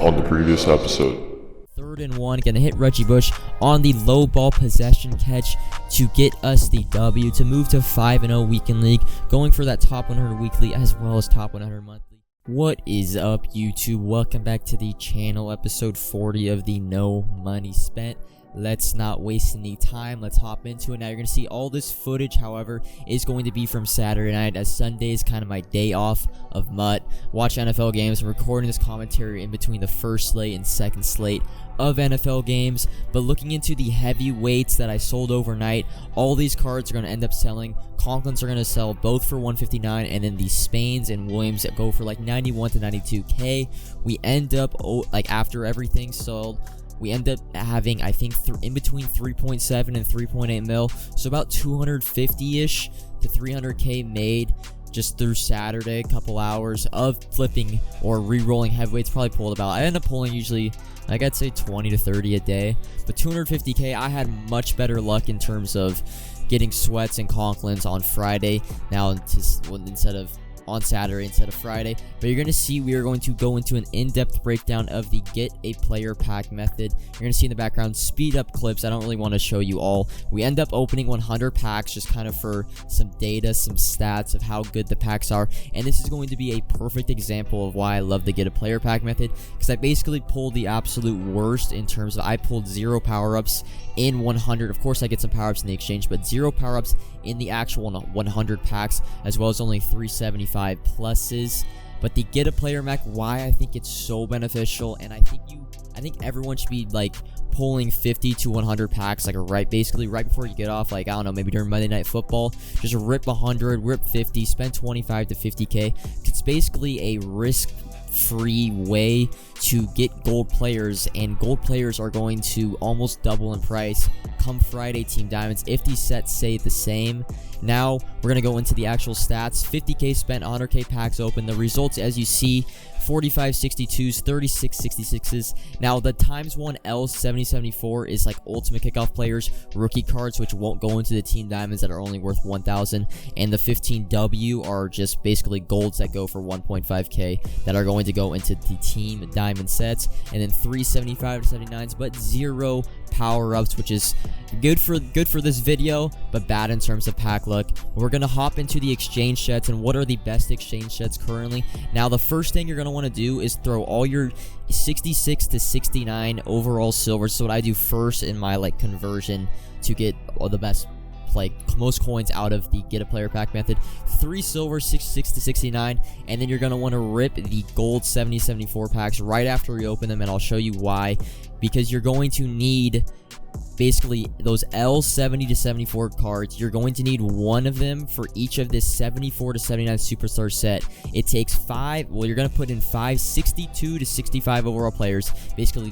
on the previous episode. 3rd and 1, gonna hit Reggie Bush on the low ball possession catch to get us the W, to move to 5-0 weekend league, going for that top 100 weekly as well as top 100 monthly. What is up, YouTube? Welcome back to the channel, episode 40 of the No Money Spent. Let's not waste any time. Let's hop into it. Now, you're going to see all this footage, however, is going to be from Saturday night, as Sunday is kind of my day off of MUT. Watch NFL games. I'm recording this commentary in between the first slate and second slate of NFL games. But looking into the heavyweights that I sold overnight, all these cards are going to end up selling. Conklin's are going to sell both for 159, and then the Spains and Williams that go for like 91 to 92K. We end up, after everything sold, we end up having, I think, in between 3.7 and 3.8 mil, so about 250-ish to 300K made just through Saturday. A couple hours of flipping or re-rolling heavyweights. Probably pulled about, I end up pulling usually, like, I'd say 20 to 30 a day, but 250K, I had much better luck in terms of getting sweats and Conklins on Friday now instead of on Saturday instead of Friday. But you're going to see we are going to go into an in-depth breakdown of the get a player pack method. You're going to see in the background speed up clips. I don't really want to show you all. We end up opening 100 packs just kind of for some data, some stats of how good the packs are, and this is going to be a perfect example of why I love the get a player pack method, because I basically pulled the absolute worst in terms of I pulled 0 power-ups in 100. Of course I get some power-ups in the exchange, but 0 power-ups in the actual 100 packs, as well as only 375 pluses. But the get a player mech, why I think it's so beneficial, and I think everyone should be like pulling 50 to 100 packs, like basically right before you get off, like, I don't know, maybe during Monday Night Football, just rip 100, rip 50, spend 25 to 50K. It's basically a risk-free way to get gold players, and gold players are going to almost double in price come Friday Team Diamonds if these sets stay the same. Now we're going to go into the actual stats. 50K spent, 100K packs open. The results, as you see, 45 62s, 36 66s. Now the ×1 L 7074 is like ultimate kickoff players, rookie cards, which won't go into the Team Diamonds that are only worth 1,000, and the 15W are just basically golds that go for 1.5K that are going to go into the Team Diamond sets, and then 375 to 79s, but 0 power-ups, which is good for this video, but bad in terms of pack luck. We're gonna hop into the exchange sets and what are the best exchange sets currently. Now, the first thing you're gonna want to do is throw all your 66 to 69 overall silver. So what I do first in my conversion to get the best, most coins out of the get a player pack method, 3 silver, 66 to 69, and then you're going to want to rip the gold 7074 packs right after you open them, and I'll show you why. Because you're going to need basically those L70 to 74 cards. You're going to need one of them for each of this 74 to 79 superstar set. It takes 5, well, you're going to put in 5 62 to 65 overall players, basically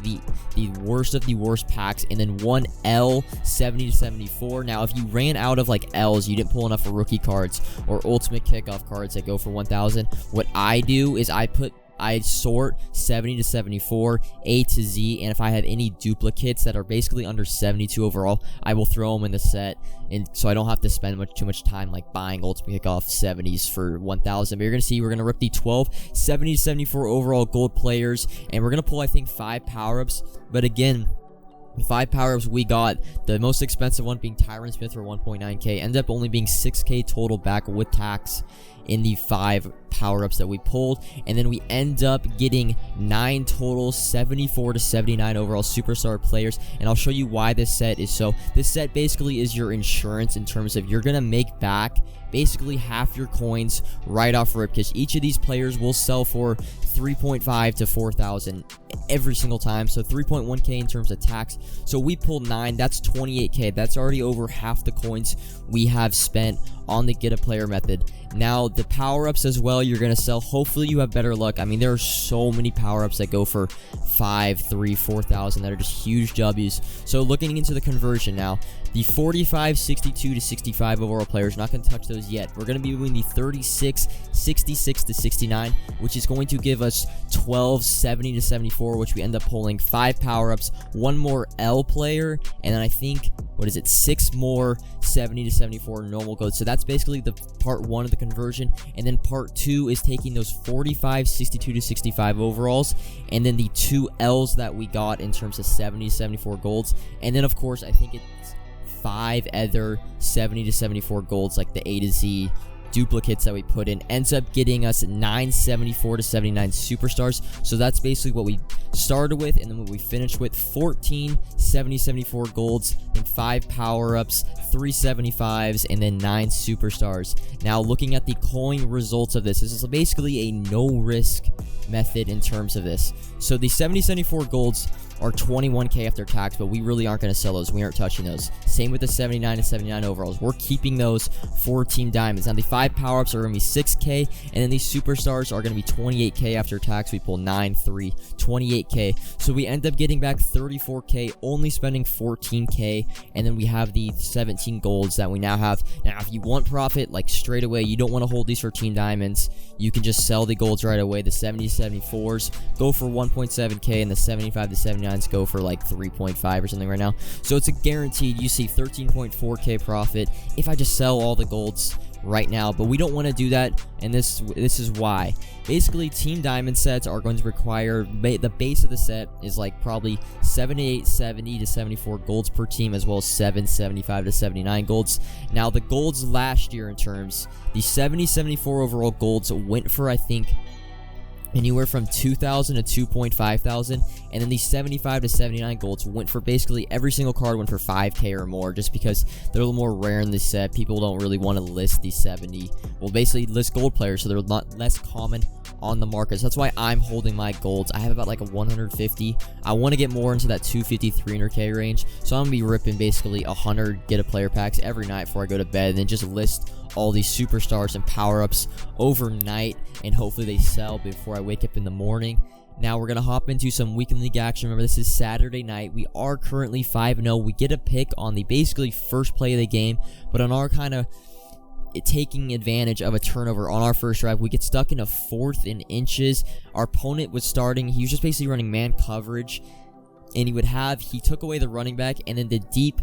the worst of the worst packs, and then 1 L70 to 74. Now, if you ran out of L's, you didn't pull enough for rookie cards or ultimate kickoff cards that go for 1,000, what I do is I sort 70 to 74, A to Z, and if I have any duplicates that are basically under 72 overall, I will throw them in the set, and so I don't have to spend too much time buying ultimate kickoff 70s for 1,000. But you're gonna see we're gonna rip the 12 70 to 74 overall gold players, and we're gonna pull, I think, 5 power-ups. But again, 5 power-ups we got, the most expensive one being Tyron Smith for 1.9K, ended up only being 6K total back with tax in the 5 power-ups that we pulled, and then we end up getting 9 total 74 to 79 overall superstar players, and I'll show you why this set is so. This set basically is your insurance in terms of you're gonna make back basically half your coins right off rip, because each of these players will sell for 3.5 to 4,000 every single time, so 3.1K in terms of tax. So we pulled 9, that's 28K. That's already over half the coins we have spent on the get a player method. Now, the power-ups as well, you're going to sell. Hopefully you have better luck. I mean, there are so many power-ups that go for 5, 3, 4,000 that are just huge W's. So looking into the conversion now, the 45, 62 to 65 overall players, not going to touch those yet. We're going to be doing the 36, 66 to 69, which is going to give us 12, 70 to 74, which we end up pulling 5 power-ups, 1 more L player, and then I think, 6 more 70 to 74 normal codes. So that's basically the part 1 of the conversion, and then part 2 is taking those 45, 62 to 65 overalls, and then the 2 L's that we got in terms of 70 to 74 golds, and then of course I think it's 5 other 70 to 74 golds, like the A to Z duplicates that we put in, ends up getting us 974 to 79 superstars. So that's basically what we started with, and then what we finished with 14 74 golds, and 5 power-ups, 3 75s, and then 9 superstars. Now looking at the coin results of this is basically a no-risk method in terms of this. So the 74 golds are 21k after tax, but we really aren't going to sell those. We aren't touching those. Same with the 79 to 79 overalls. We're keeping those for Team Diamonds. Now the 5 power-ups are going to be 6k, and then these superstars are going to be 28k after tax. We pull 9, 3, 28k. So we end up getting back 34k, only spending 14k, and then we have the 17 golds that we now have. Now if you want profit, like straight away, you don't want to hold these for Team Diamonds, you can just sell the golds right away. The 70 to 74s go for 1.7k, and the 75 to 79 go for like 3.5 or something right now. So it's a guaranteed, you see 13.4k profit if I just sell all the golds right now, but we don't want to do that, and this is why. Basically, Team Diamond sets are going to require, the base of the set is like probably 78, 70 to 74 golds per team, as well as 75 to 79 golds. Now the golds last year in terms, the 74 overall golds went for, I think, anywhere from 2,000 to 2,500, and then the 75 to 79 golds went for basically every single card went for 5k or more, just because they're a little more rare in this set. People don't really want to list the 70, well, basically list gold players, so they're less common on the market. So that's why I'm holding my golds. I have about like a 150. I want to get more into that 250, 300k range, so I'm gonna be ripping basically 100 get a player packs every night before I go to bed, and then just list all these superstars and power-ups overnight, and hopefully they sell before I wake up in the morning. Now we're going to hop into some weekend league action. Remember, this is Saturday night. We are currently 5-0. We get a pick on the basically first play of the game, but on our kind of taking advantage of a turnover on our first drive, we get stuck in a 4th and inches. Our opponent was starting, he was just basically running man coverage, and he took away the running back, and then the deep,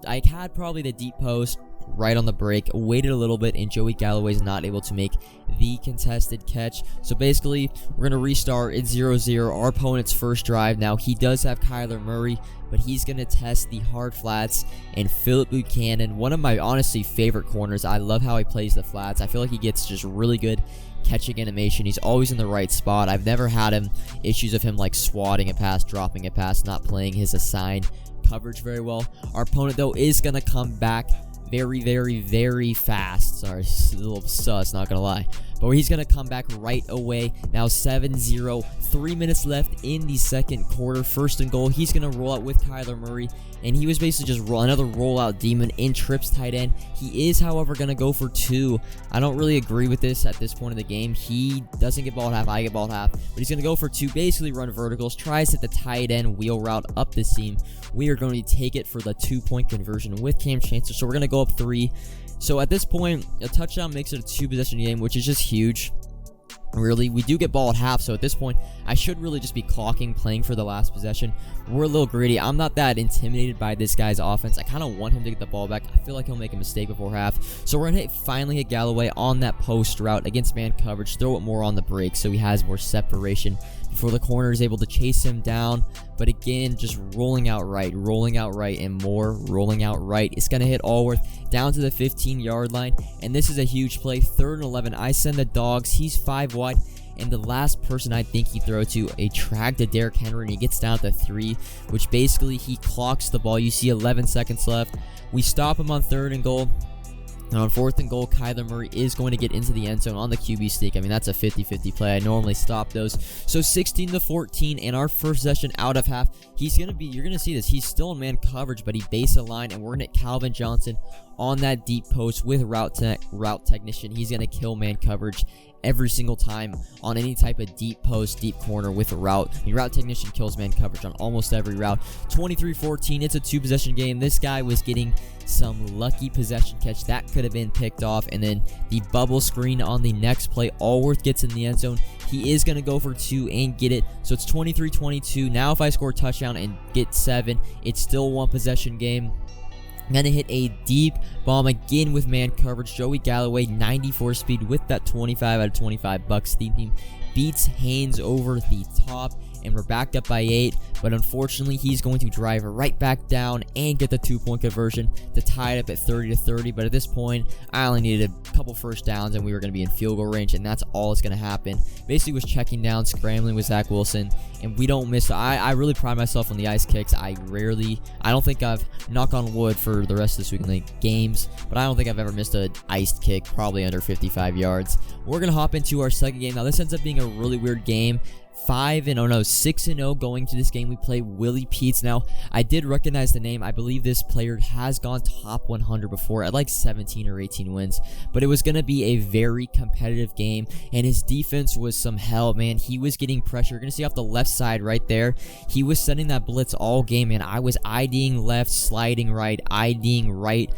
I had probably the deep post right on the break, waited a little bit, and Joey Galloway's not able to make the contested catch. So basically, we're going to restart. It's 0-0. Our opponent's first drive. Now, he does have Kyler Murray, but he's going to test the hard flats and Phillip Buchanan, one of my honestly favorite corners. I love how he plays the flats. I feel like he gets just really good catching animation. He's always in the right spot. I've never had issues of him like swatting a pass, dropping a pass, not playing his assigned coverage very well. Our opponent, though, is going to come back very, very, very fast. Sorry, a little sus, not gonna lie. But he's gonna come back right away. Now 7-0, 3 minutes left in the second quarter. 1st and goal. He's gonna roll out with Kyler Murray, and he was basically just another rollout demon in trips tight end. He is, however, gonna go for 2. I don't really agree with this at this point in the game. He doesn't get ball at half, I get ball at half, but he's gonna go for 2. Basically run verticals, tries at the tight end wheel route up the seam. We are going to take it for the 2-point conversion with Cam Chancellor, so we're gonna go up 3. So at this point, a touchdown makes it a 2-possession game, which is just huge. Really, we do get ball at half, so at this point, I should really just be clocking, playing for the last possession. We're a little greedy. I'm not that intimidated by this guy's offense. I kind of want him to get the ball back. I feel like he'll make a mistake before half. So we're going to finally hit Galloway on that post route against man coverage, throw it more on the break so he has more separation before the corner is able to chase him down. But again, just rolling out right, and more rolling out right. It's going to hit Allworth down to the 15-yard line, and this is a huge play. 3rd and 11. I send the dogs. He's 5 wide, and the last person I think he throw to, a track to Derrick Henry, and he gets down to 3, which basically he clocks the ball. You see 11 seconds left. We stop him on 3rd and goal. And on 4th and goal, Kyler Murray is going to get into the end zone on the QB sneak. I mean, that's a 50-50 play. I normally stop those. So 16-14, and our first possession out of half. You're going to see this. He's still in man coverage, but he base a line, and we're going to hit Calvin Johnson on that deep post with route technician. He's going to kill man coverage every single time on any type of deep post, deep corner with a route. The route technician kills man coverage on almost every route. 23-14, it's a 2-possession game. This guy was getting some lucky possession catch that could have been picked off, and then the bubble screen on the next play. Allworth gets in the end zone. He is going to go for 2 and get it. So it's 23-22. Now if I score a touchdown and get 7, it's still 1-possession game. Gonna hit a deep bomb again with man coverage. Joey Galloway, 94 speed with that 25 out of 25 bucks. The team beats Haynes over the top, and we're backed up by 8, but unfortunately he's going to drive right back down and get the 2-point conversion to tie it up at 30-30. But at this point, I only needed a couple first downs and we were going to be in field goal range, and that's all that's going to happen. Basically was checking down, scrambling with Zach Wilson, and we don't miss. I really pride myself on the ice kicks. I don't think I've, knock on wood for the rest of this week in the games, but I don't think I've ever missed an iced kick probably under 55 yards. We're going to hop into our second game. Now this ends up being a really weird game. 6-0 going to this game. We play Willie Peets. Now, I did recognize the name. I believe this player has gone top 100 before at like 17 or 18 wins, but it was going to be a very competitive game, and his defense was some hell, man. He was getting pressure. You're going to see off the left side right there. He was sending that blitz all game, and I was IDing left, sliding right, IDing right,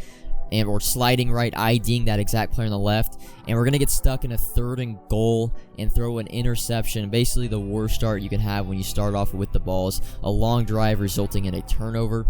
or sliding right, IDing that exact player on the left, and we're going to get stuck in a 3rd and goal and throw an interception. Basically the worst start you can have when you start off with the balls. A long drive resulting in a turnover.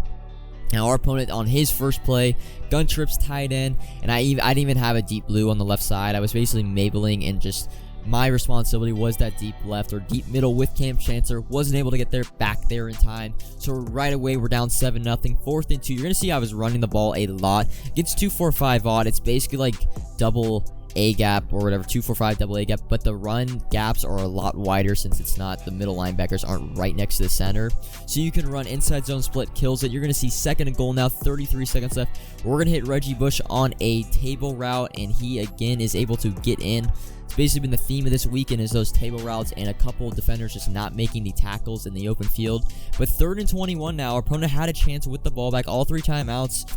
Now our opponent on his first play, gun trips tight end, and I didn't even have a deep blue on the left side. I was basically mabling, and just my responsibility was that deep left or deep middle with Cam Chancellor. Wasn't able to get there back there in time. So right away we're down 7-0. 4th and 2. You're going to see I was running the ball a lot. Against 2-4-5 odd. It's basically like double A gap or whatever. 2-4-5 double A gap. But the run gaps are a lot wider since it's not, the middle linebackers aren't right next to the center. So you can run inside zone split, kills it. You're going to see 2nd and goal now. 33 seconds left. We're going to hit Reggie Bush on a table route, and he again is able to get in. It's basically been the theme of this weekend is those table routes and a couple of defenders just not making the tackles in the open field. But 3rd and 21 now. Our opponent had a chance with the ball back. All 3 timeouts.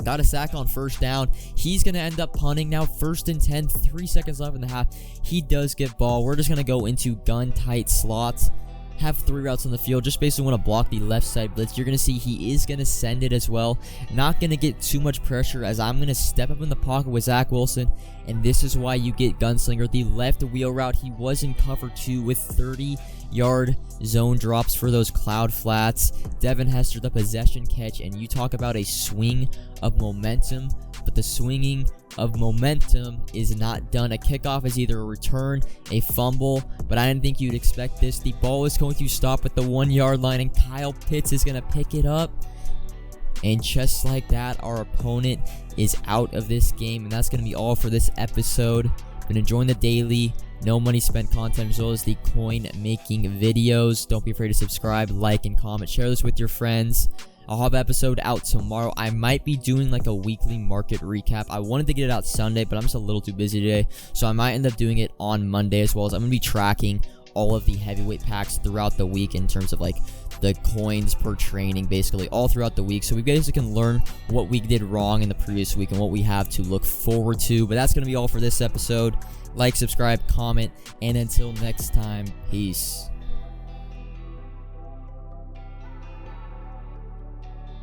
Got a sack on 1st down. He's going to end up punting now. 1st and 10. 3 seconds left in the half. He does get ball. We're just going to go into gun tight slots. Have 3 routes on the field. Just basically want to block the left side blitz. You're going to see he is going to send it as well. Not going to get too much pressure as I'm going to step up in the pocket with Zach Wilson. And this is why you get Gunslinger. The left wheel route, he was in cover 2 with 30-yard zone drops for those cloud flats. Devin Hester, the possession catch. And you talk about a swing of momentum. But the swinging of momentum is not done. A kickoff is either a return, a fumble, but I didn't think you'd expect this. The ball is going to stop at the 1-yard line, and Kyle Pitts is going to pick it up. And just like that, our opponent is out of this game, and that's going to be all for this episode. Been enjoying the daily no money spent content as well as the coin making videos. Don't be afraid to subscribe, like, and comment. Share this with your friends. I'll have an episode out tomorrow. I might be doing like a weekly market recap. I wanted to get it out Sunday, but I'm just a little too busy today. So I might end up doing it on Monday, as well as I'm going to be tracking all of the heavyweight packs throughout the week in terms of like the coins per training, basically all throughout the week. So we basically can learn what we did wrong in the previous week and what we have to look forward to. But that's going to be all for this episode. Like, subscribe, comment, and until next time, peace.